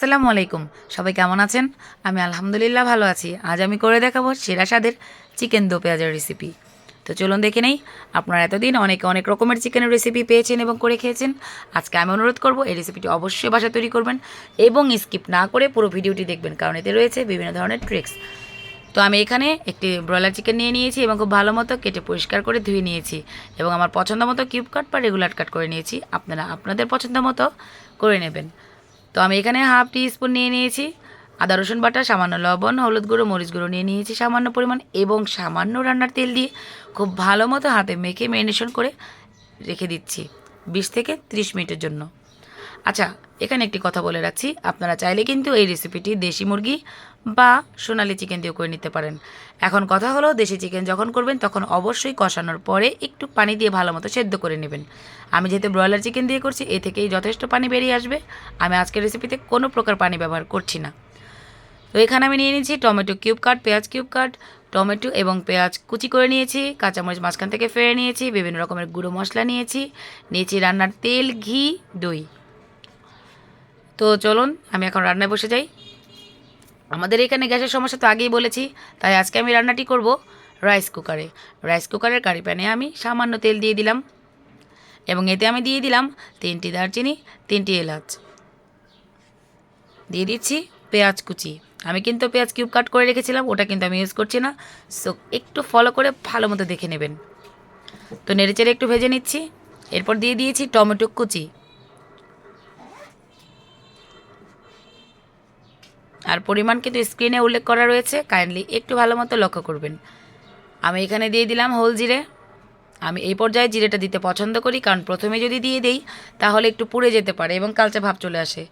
আসসালামু আলাইকুম। সবাই কেমন আছেন? আমি আলহামদুলিল্লাহ ভালো আছি। আজ আমি করে দেখাবো সেরা স্বাদের চিকেন দো পেঁয়াজের রেসিপি। তো চলুন দেখে নেই। আপনারা এতদিন অনেক রকমের চিকেনের রেসিপি পেয়েছেন এবং করে খেয়েছেন। আজকে আমি অনুরোধ করব এই রেসিপিটি অবশ্যই বাসায় তৈরি করবেন এবং স্কিপ না করে পুরো ভিডিওটি দেখবেন, কারণ এতে রয়েছে বিভিন্ন ধরনের ট্রিক্স। তো আমি এখানে একটি ব্রয়লার চিকেন নিয়ে নিয়েছি এবং খুব ভালো মতো কেটে পরিষ্কার করে ধুয়ে নিয়েছি এবং আমার পছন্দ মতো কিউব কাট বা রেগুলার কাট করে নিয়েছি। আপনারা আপনাদের পছন্দ মতো করে নেবেন। তো আমি এখানে হাফ টি স্পুন নিয়ে নিয়েছি আদা রসুন বাটা, সামান্য লবণ, হলুদ গুঁড়ো, মরিচ গুঁড়ো নিয়ে নিয়েছি সামান্য পরিমাণ এবং সামান্য রান্নার তেল দিয়ে খুব ভালো মতো হাতে মেখে ম্যারিনেশন করে রেখে দিচ্ছি 20 থেকে 30 মিনিটের জন্য। আচ্ছা, এখানে একটি কথা বলে রাখছি, আপনারা চাইলে কিন্তু এই রেসিপিটি দেশি মুরগি বা সোনালি চিকেন দিয়েও করে নিতে পারেন। এখন কথা হলো, দেশি চিকেন যখন করবেন তখন অবশ্যই কষানোর পরে একটু পানি দিয়ে ভালো মতো সেদ্ধ করে নেবেন। আমি যেহেতু ব্রয়লার চিকেন দিয়ে করছি, এ থেকেই যথেষ্ট পানি বেরিয়ে আসবে। আমি আজকের রেসিপিতে কোনো প্রকার পানি ব্যবহার করছি না। তো এখানে আমি নিয়ে নিয়েছি টমেটো কিউব কাট, পেঁয়াজ কিউব কাট, টমেটো এবং পেঁয়াজ কুচি করে নিয়েছি, কাঁচামরিচ মাঝখান থেকে ফেড়ে নিয়েছি, বিভিন্ন রকমের গুঁড়ো মশলা নিয়েছি রান্নার তেল, ঘি, দই। তো চলুন আমি এখন রান্নায় বসে যাই। আমাদের এখানে গ্যাসের সমস্যা তো আগেই বলেছি, তাই আজকে আমি রান্নাটি করব রাইস কুকারের কারি প্যানে আমি সামান্য তেল দিয়ে দিলাম এবং এতে আমি দিয়ে দিলাম 3টি দারচিনি, 3টি এলাচ, দিয়ে দিচ্ছি পেঁয়াজ কুচি। আমি কিন্তু পেঁয়াজ কিউব কাট করে রেখেছিলাম, ওটা কিন্তু আমি ইউজ করছি না। সো একটু ফলো করে ভালো মতো দেখে নেবেন। তো নেড়েচেড়ে একটু ভেজে নিচ্ছি। এরপর দিয়ে দিয়েছি টমেটো কুচি, আর পরিমাণ কিন্তু স্ক্রিনে উল্লেখ করা রয়েছে, কাইন্ডলি একটু ভালো মতো লক্ষ্য করবেন। আমি এখানে দিয়ে দিলাম হোল জিরে। আমি এই পর্যায়ে জিরেটা দিতে পছন্দ করি, কারণ প্রথমে যদি দিয়ে দেই তাহলে একটু পুড়ে যেতে পারে এবং কালচে ভাব চলে আসে।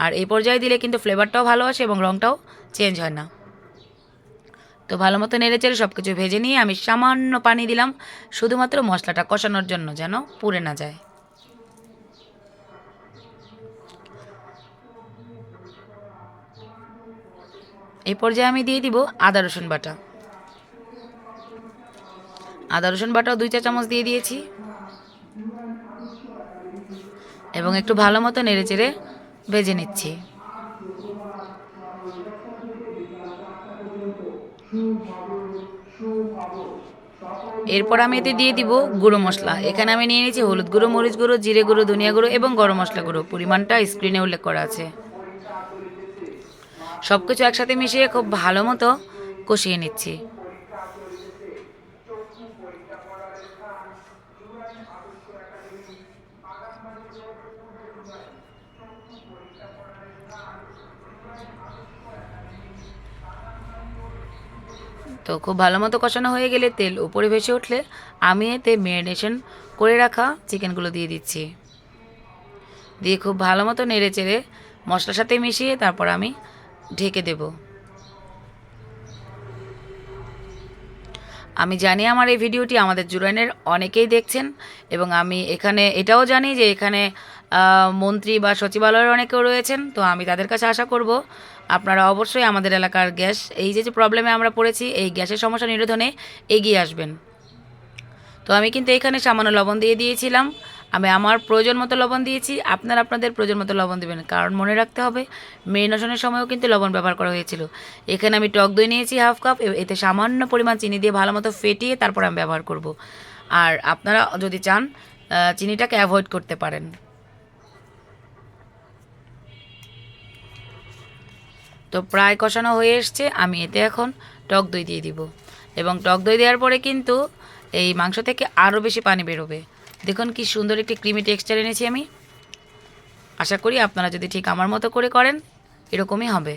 আর এই পর্যায়ে দিলে কিন্তু ফ্লেভারটাও ভালো আসে এবং রঙটাও চেঞ্জ হয় না। তো ভালো মতো নেড়েচেড়ে সব কিছু ভেজে নিয়ে আমি সামান্য পানি দিলাম, শুধুমাত্র মশলাটা কষানোর জন্য, যেন পুড়ে না যায়। এই পর্যায়ে আমি দিয়ে দিব আদা রসুন বাটা। আদা রসুন বাটাও 2 চা চামচ দিয়ে দিয়েছি এবং একটু ভালো মতো নেড়েচেড়ে ভেজে নিচ্ছি। এরপর আমি এতে দিয়ে দিব গুঁড়ো মশলা। এখানে আমি নিয়ে নিয়েছি হলুদ গুঁড়ো, মরিচ গুঁড়ো, জিরে গুঁড়ো, ধনিয়া গুঁড়ো এবং গরম মশলা গুঁড়ো। পরিমাণটা স্ক্রিনে উল্লেখ করা আছে। সব কিছু একসাথে মিশিয়ে খুব ভালো মতো কষিয়ে নিচ্ছি। তো খুব ভালো মতো কষানো হয়ে গেলে, তেল উপরে ভেসে উঠলে আমি এতে ম্যারিনেশন করে রাখা চিকেনগুলো দিয়ে দিচ্ছি। দিয়ে খুব ভালো মতো নেড়ে চেড়ে মশলার সাথে মিশিয়ে তারপর আমি ঢেকে দেব। আমি জানি আমার এই ভিডিওটি আমাদের জুরাইনের অনেকেই দেখছেন এবং আমি এখানে এটাও জানি যে এখানে মন্ত্রী বা সচিবালয়ের অনেকেও রয়েছেন। তো আমি তাদের কাছে আশা করব আপনারা অবশ্যই আমাদের এলাকার গ্যাস, এই যে প্রবলেমে আমরা পড়েছি, এই গ্যাসের সমস্যা নিরোধনে এগিয়ে আসবেন। তো আমি কিন্তু এখানে সামান্য লবণ দিয়ে দিয়েছিলাম। আমি আমার প্রয়োজন মতো লবণ দিয়েছি, আপনারা আপনাদের প্রয়োজন মতো লবণ দেবেন, কারণ মনে রাখতে হবে মেরিনেশনের সময়ও কিন্তু লবণ ব্যবহার করা হয়েছিল। এখানে আমি টক দই নিয়েছি হাফ কাপ, এতে সামান্য পরিমাণ চিনি দিয়ে ভালো মতো ফেটিয়ে তারপর আমি ব্যবহার করব। আর আপনারা যদি চান চিনিটাকে অ্যাভয়েড করতে পারেন। তো প্রায় কষানো হয়ে এসছে, আমি এতে এখন টক দই দিয়ে দিব এবং টক দই দেওয়ার পরে কিন্তু এই মাংস থেকে আরও বেশি পানি বেরোবে। দেখুন কি সুন্দর একটি ক্রিমি টেক্সচার এনেছি আমি। আশা করি আপনারা যদি ঠিক আমার মতো করে করেন এরকমই হবে।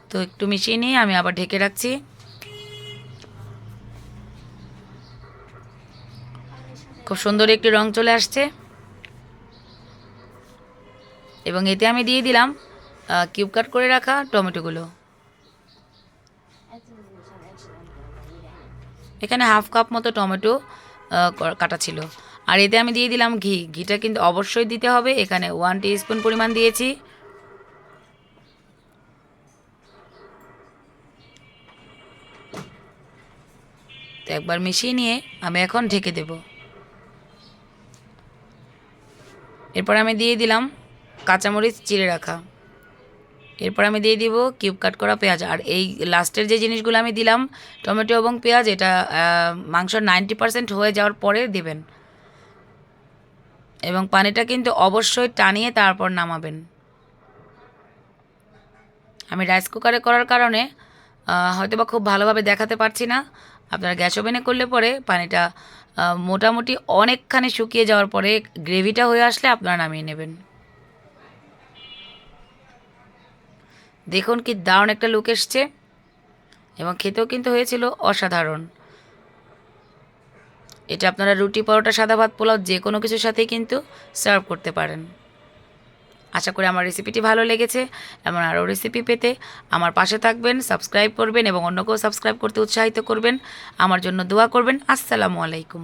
তো একটু মিশিয়ে নিয়ে আমি আবার ঢেকে রাখছি। খুব সুন্দর একটি রং চলে আসছে এবং এতে আমি দিয়ে দিলাম কিউব কাট করে রাখা টমেটোগুলো। এখানে হাফ কাপ মতো টমেটো কাটা ছিল। আর এতে আমি দিয়ে দিলাম ঘিটা কিন্তু অবশ্যই দিতে হবে। এখানে 1 টিস্পুন পরিমাণ দিয়েছি। তো একবার মিশিয়ে নিয়ে আমি এখন ঢেকে দেব। এরপর আমি দিয়ে দিলাম কাঁচামরিচ চিড়ে রাখা। এরপর আমি দিয়ে দিব কিউব কাট করা পেঁয়াজ। আর এই লাস্টের যে জিনিসগুলো আমি দিলাম টমেটো এবং পেঁয়াজ, এটা মাংস 90% হয়ে যাওয়ার পরে দেবেন। এবং পানিটা কিন্তু অবশ্যই টানিয়ে তারপর নামাবেন। আমি রাইস কুকারে করার কারণে হয়তোবা খুব ভালোভাবে দেখাতে পারছি না। আপনারা গ্যাস ওভেনে করলে পরে পানিটা মোটামুটি অনেকখানি শুকিয়ে যাওয়ার পরে গ্রেভিটা হয়ে আসলে আপনারা নামিয়ে নেবেন। দেখুন কি দারুণ একটা লুক এসছে এবং খেতেও কিন্তু হয়েছিল অসাধারণ। এটা আপনারা রুটি, পরোটা, সাদা ভাত, পোলাও যে কোনো কিছুর সাথেই কিন্তু সার্ভ করতে পারেন। আশা করি আমার রেসিপিটি ভালো লেগেছে। এমন আরও রেসিপি পেতে আমার পাশে থাকবেন, সাবস্ক্রাইব করবেন এবং অন্যকেও সাবস্ক্রাইব করতে উৎসাহিত করবেন। আমার জন্য দোয়া করবেন। আসসালামু আলাইকুম।